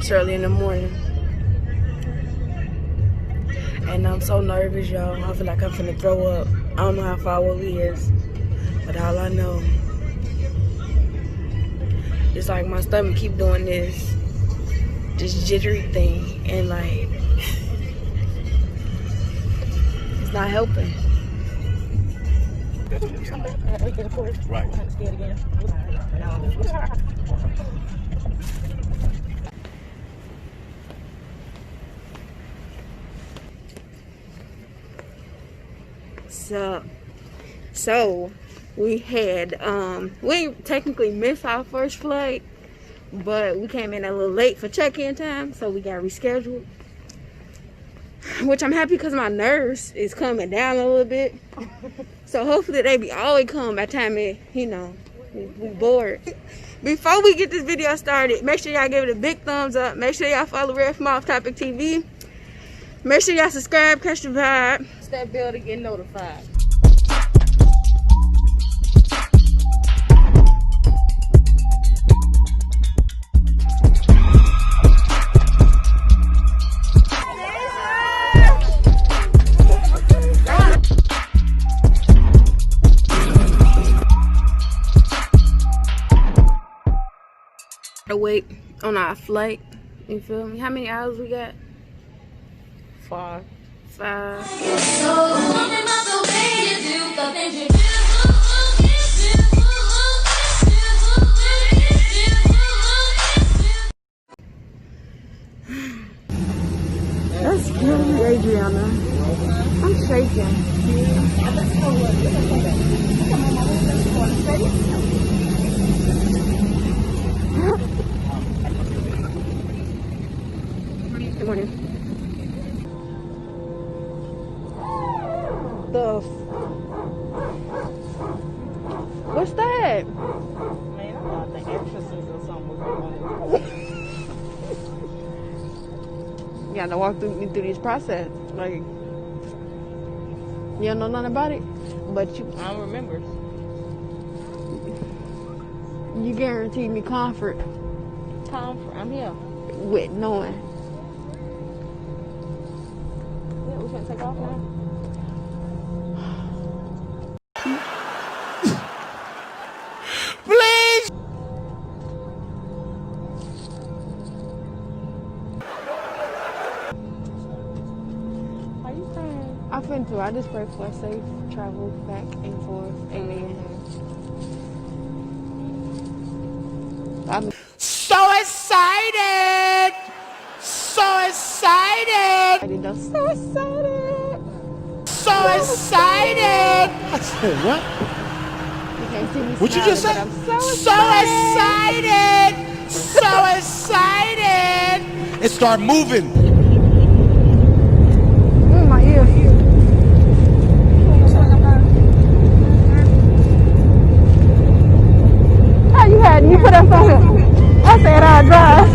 this early in the morning. And I'm so nervous, y'all. I feel like I'm finna throw up. I don't know how far away he is, but all I know, it's like my stomach keep doing this jittery thing, and like, it's not helping. Right. So we had we technically missed our first flight, but we came in a little late for check-in time, so we got rescheduled. Which I'm happy because my nerves is coming down a little bit. So hopefully they be all the way come by the time it, we bored. Before we get this video started, make sure y'all give it a big thumbs up. Make sure y'all follow Red from Off Topic TV. Make sure y'all subscribe, catch the vibe. It's that bell to get notified. Wait on our flight, you feel me? How many hours we got? 5. That's scary, Adriana. I'm shaking. Good morning. What's that? Man, I thought the entrances or something was You gotta walk me through this process. Like, you don't know nothing about it, but you. I don't remember. You guaranteed me comfort. I'm here. With knowing. Yeah, we can take off now. Please. Are you crying? I finna. I just pray for a safe travel back and forth. Amen. I'm So excited. So excited. so excited. So excited. I said what? You can't see me What you just smiling, said? but I'm so excited. So excited. And start moving. My ear. How you had? You put us on here. I said I'll drive.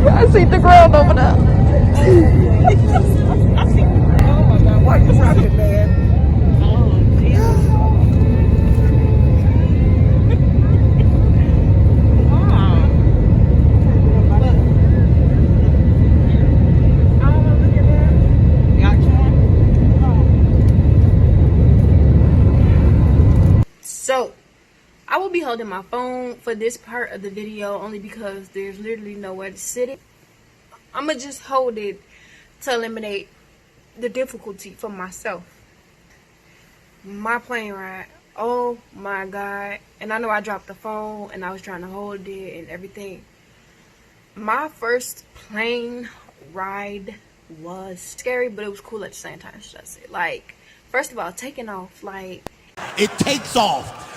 I see the ground over there. Oh my God, why you talking, man? Oh, Jesus. So, I will be holding my phone for this part of the video only because there's literally nowhere to sit it. I'm gonna just hold it to eliminate the difficulty for myself. My plane ride, oh my God. And I know I dropped the phone and I was trying to hold it and everything. My first plane ride was scary, but it was cool at the same time, should I say. Like, first of all, taking off, like, It takes off.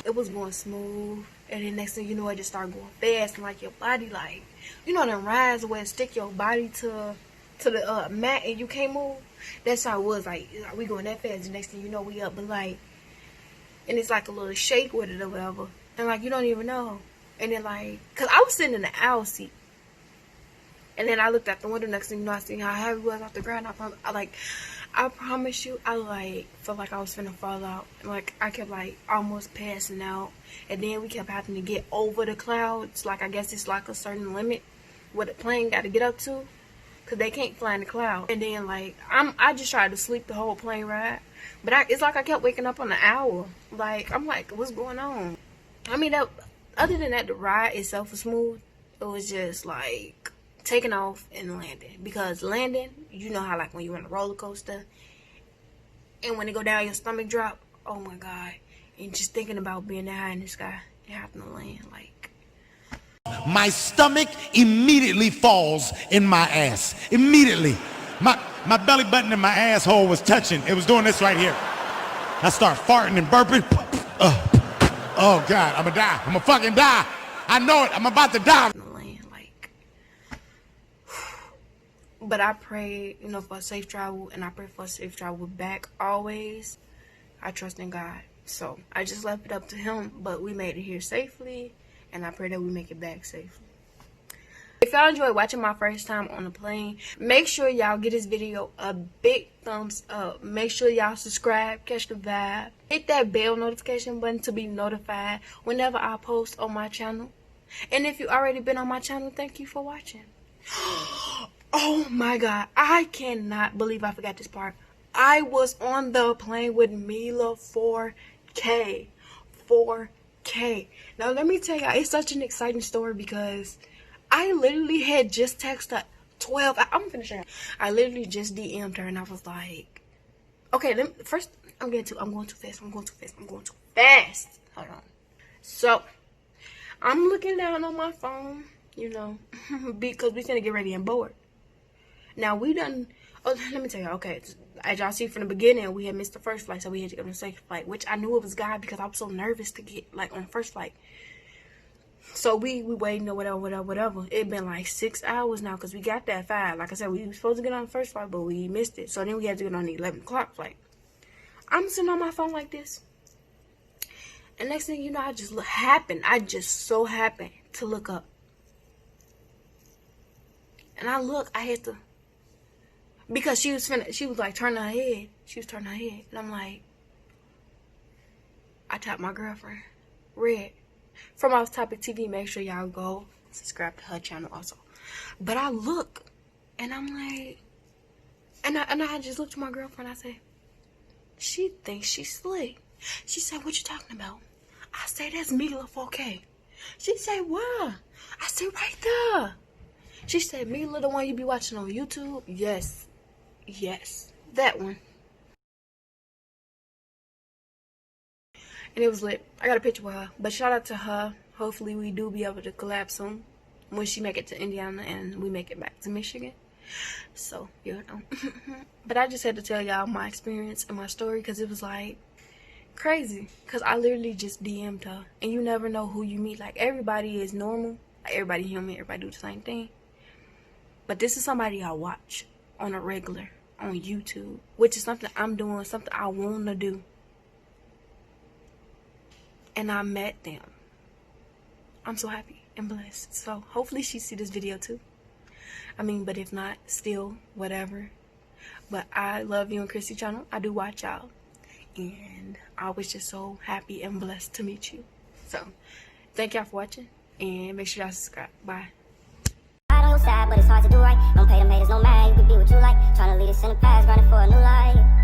it was going smooth, and then next thing you know, it just started going fast, and like your body, like, you know them rides where it stick your body to the mat and you can't move. That's how it was. Like, we going that fast, and next thing you know, we up, but like, and it's like a little shake with it or whatever, and like you don't even know. And then like, cause I was sitting in the aisle seat, and then I looked out the window. Next thing you know, I seen how heavy it was off the ground. I promise you, I like felt like I was finna fall out. And like I kept like almost passing out, and then we kept having to get over the clouds. Like I guess it's like a certain limit what the plane got to get up to, cause they can't fly in the cloud. And then like I just tried to sleep the whole plane ride, but it's like I kept waking up on the hour. Like I'm like, what's going on? I mean, other than that, the ride itself was smooth. It was just like taking off and landing, because landing, you know how like when you're on a roller coaster and when it go down your stomach drop, oh my God, and just thinking about being that high in the sky and having to land, like My stomach immediately falls in my ass. Immediately. My belly button and my asshole was touching. It was doing this right here. I start farting and burping. Oh God, I'm gonna die. I'm gonna fucking die. I know it. I'm about to die. But I pray, you know, for a safe travel, and I pray for a safe travel back always. I trust in God. So I just left it up to him, but we made it here safely, and I pray that we make it back safely. If y'all enjoyed watching my first time on the plane, make sure y'all give this video a big thumbs up. Make sure y'all subscribe, catch the vibe. Hit that bell notification button to be notified whenever I post on my channel. And if you already been on my channel, thank you for watching. Oh my God, I cannot believe I forgot this part. I was on the plane with Mila 4K. 4K. Now let me tell y'all, it's such an exciting story because I literally had just texted 12. I'm gonna finish. I literally just DM'd her and I was like, okay, first I'm going too fast. Hold on. So I'm looking down on my phone, you know, because we finna get ready and board. Now we done, oh, let me tell you, okay, as y'all see from the beginning, we had missed the first flight, so we had to get on the second flight, which I knew it was God because I was so nervous to get, like, on the first flight. So we waiting or whatever. It been like 6 hours now because we got that 5. Like I said, we were supposed to get on the first flight, but we missed it. So then we had to get on the 11 o'clock flight. I'm sitting on my phone like this. And next thing you know, I just so happened to look up. And I had to, because she was like turning her head. She was turning her head. And I'm like, I tapped my girlfriend, Red, from Off Topic TV. Make sure y'all go subscribe to her channel also. But I look, and I'm like, and I just looked to my girlfriend. I said, she thinks she's slick. She said, what you talking about? I said, that's Mila 4K. She said, where? I said, right there. She said, Mila, the one you be watching on YouTube? Yes. Yes. That one. And it was lit. I got a picture with her. But shout out to her. Hopefully we do be able to collab soon. When she make it to Indiana and we make it back to Michigan. So, you know. But I just had to tell y'all my experience and my story because it was like crazy. Because I literally just DM'd her. And you never know who you meet. Like, everybody is normal. Like, everybody human. Everybody do the same thing. But this is somebody I watch on a regular on YouTube, which is something I'm doing, something I want to do. And I met them. I'm so happy and blessed. So hopefully she see this video too. I mean, but if not, still, whatever. But I love you and Chrissy channel. I do watch y'all. And I was just so happy and blessed to meet you. So thank y'all for watching. And make sure y'all subscribe. Bye. Side, but it's hard to do right. Don't pay them haters no mind. You can be what you like. Trying to lead us in the past, running for a new life.